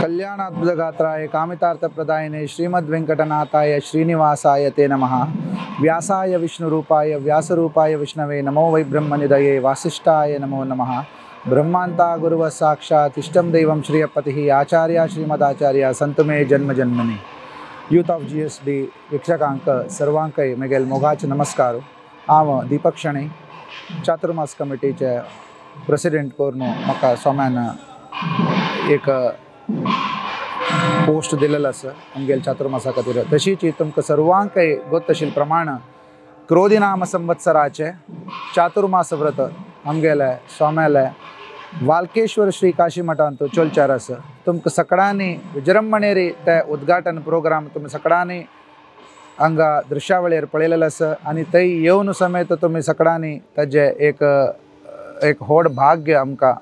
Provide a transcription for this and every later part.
कल्याणाद्भुतगात्राय कामितार्थप्रदायिने श्रीमद्वेंकटनाथाय श्रीनिवासाय ते नमः। व्यासाय विष्णुरूपाय व्यासरूपाय विष्णवे नमो वै ब्रह्मनिधये वासिष्ठाय नमो नमः। ब्रह्मांता गुरुव साक्षात् इष्टं दैवं श्रीयपतिः आचार्य श्रीमदाचार्य संत मे जन्म जन्मनि। यूथ ऑफ GSD वीक्षकांक सर्वांकय मेगेल मोगाच नमस्कार। हांव दीपक शणै चातुर्मास कमिटीचे प्रेसिडेंट कोरनो म्हाका सोम्यान एक पोस्ट दिलेलो आसा आमगेल चातुर्मासा खातीर। तशीच तुमकां सर्वांकय गोत आशिल्ले प्रमाण क्रोधी नाम संवत्सराचे चातुर्मास व्रत आमगेले सोम्याले वाल्केश्वर श्री काशी मठांत चलचार आसा। तुमकां सगळ्यांनी विजृंभणेरी ते उद्घाटन प्रोग्राम तुमी सगळ्यांनी हांगा दृश्यावळीर पळयलेलो आसा आनी थंय येवन समेत तुमी सगळ्यांनी ताजे एक व्हड भाग्य आमकां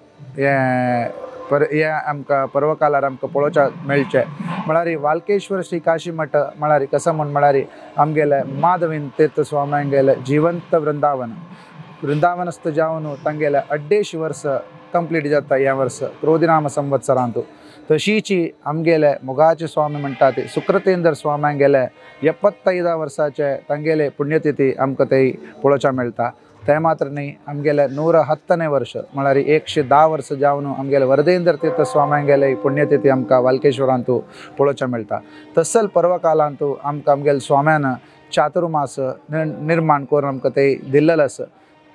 आमकां पर्वकालार आमकां पळोवचें मेळचें। म्हळ्यार वाल्केश्वर श्री काशी मठ म्हळ्यार कसं म्हूण म्हळ्यार आमगेले माधवीन तीर्थ स्वाम्यांगेले जिवंत वृंदावनस्थ जावन तांगेले 150 वर्स कंप्लीट जाता ह्या वर्स क्रोधीनाम संवत्सरांत। तशीच आमगेले मोगाचे स्वामी म्हणटात सुकृतेंद्र स्वाम्यांगेले 75 वर्साचे तांगेले पुण्यतिथी आमकां थंय पळोवचें मेळटा। ते मात्र न्ही आमगेले 110वें वर्ष म्हळ्यार 110 वर्स जावन आमगेले वरदेंद्र तीर्थ स्वाम्यांगेले पुण्यतिथी आमकां वाल्केश्वरांत पळोवचें मेळटा। तसल पर्वकालांत आमकां आमगेले स्वाम्यान चातुर्मास निर्माण करून आमकां थंय दिल्लेलो आसा।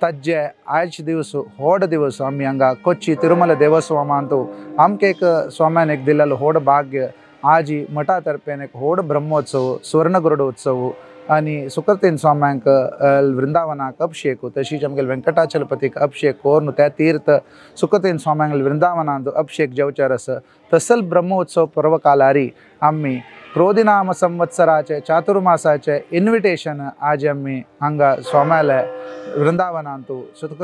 ताजे आयचे दिवस व्हड दिवस आमी हांगा कोच्ची तिरुमला देवस्थानांत आमकां एक स्वाम्यान एक दिल्लेलो व्हड भाग्य आज मठा तर्फेन एक व्हड ब्रह्मोत्सव स्वर्णगरुडोत्सव आनी सुकृतेन स्वाम्यांक वृंदावनाक अभिषेक तशीच आमगेले वेंकटाचलपतीक अभिषेक करून त्या तीर्थ सुकृतेन स्वाम्यांक वृंदावनांत अभिषेक जेवचार आसा। तसल ब्रह्मोत्सव पर्वकालारी आमी क्रोधीनाम संवत्सराचे चातुर्मासाचे इन्विटेशन आज आमी हांगा स्वाम्याले वृंदावनांत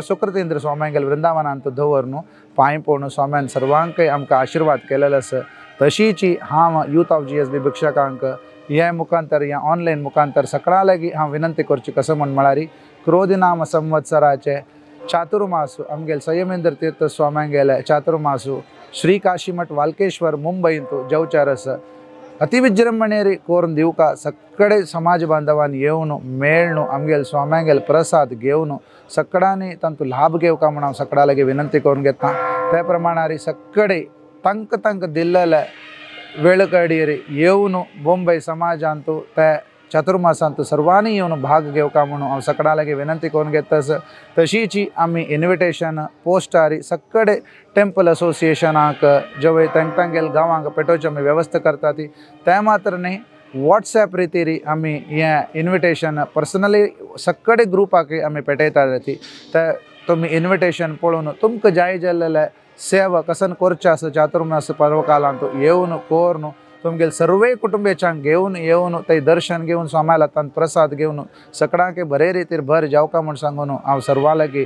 सुकृतेंद्र स्वाम्यांगेले वृंदावनांत दवरून पांय पडून स्वाम्यान सर्वांकय आमकां आशिर्वाद केलेलो आसा। तशीच हांव यूथ ऑफ GSD भिक्षकांक हे मुखांतर या ऑनलायन मुखांतर सगळ्यां लागीं हांव विनंती करची कसं म्हूण म्हळ्यार क्रोधीनाम संवत्सराचे चातुर्मास आमगेले संयमेंद्र तीर्थ स्वाम्यांगेले चातुर्मास श्री काशी मठ वाल्केश्वर मुंबईंत जेवचार आसा। अति विजृंभणेरी करून दिवका सगळे समाज बांधवान येवन मेळून आमगेले स्वाम्यांगेले प्रसाद घेवन सगळ्यांनी तांचो लाभ घेवका म्हूण हांव सगळ्यां लागीं विनंती करून घेता। त्या प्रमाणारी सगळे तांकां दिल्लेले वेळकडेर येवन मुंबई समाजांत त्या चातुर्मासांत सर्वांनी येवन भाग घेवका म्हणून हांव सगळ्यां लागीं विनंती करून घेता। तशीच आमी इन्विटेशन पोस्टारी सगळे टेम्पल असोसिएशनाक जे तांगेले गांवांक पेटोवची आमी वेवस्था करतात ते मात्र न्ही WhatsApp रितीर आमी हें इन्विटेशन पर्सनली सगळे ग्रुपाक आमी पेटयतात ते तुमी इन्विटेशन पळोवन तुमकां जाय जाल्ले सेवा कसन करचे आसा चातुर्मास पर्वकालांत येवन करून तुमगेले सर्वे कुटुंबियांक घेवन येवन थंय दर्शन घेवन स्वाम्या हातांत प्रसाद घेवन सगळ्यांक बरे रितीर भर जावका म्हूण सांगून हांव सर्वां लागीं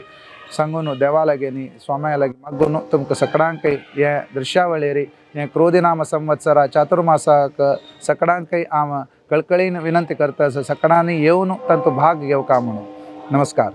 सांगून देवा लागीं न्ही स्वाम्या लागीं मागून तुमकां सगळ्यांकय हे दृश्यावळेर हे क्रोधीनाम संवत्सरा चातुर्मासाक सगळ्यांकय हांव कळकळीन विनंती करता सगळ्यांनी येवन तांचो भाग घेवका म्हणून। नमस्कार।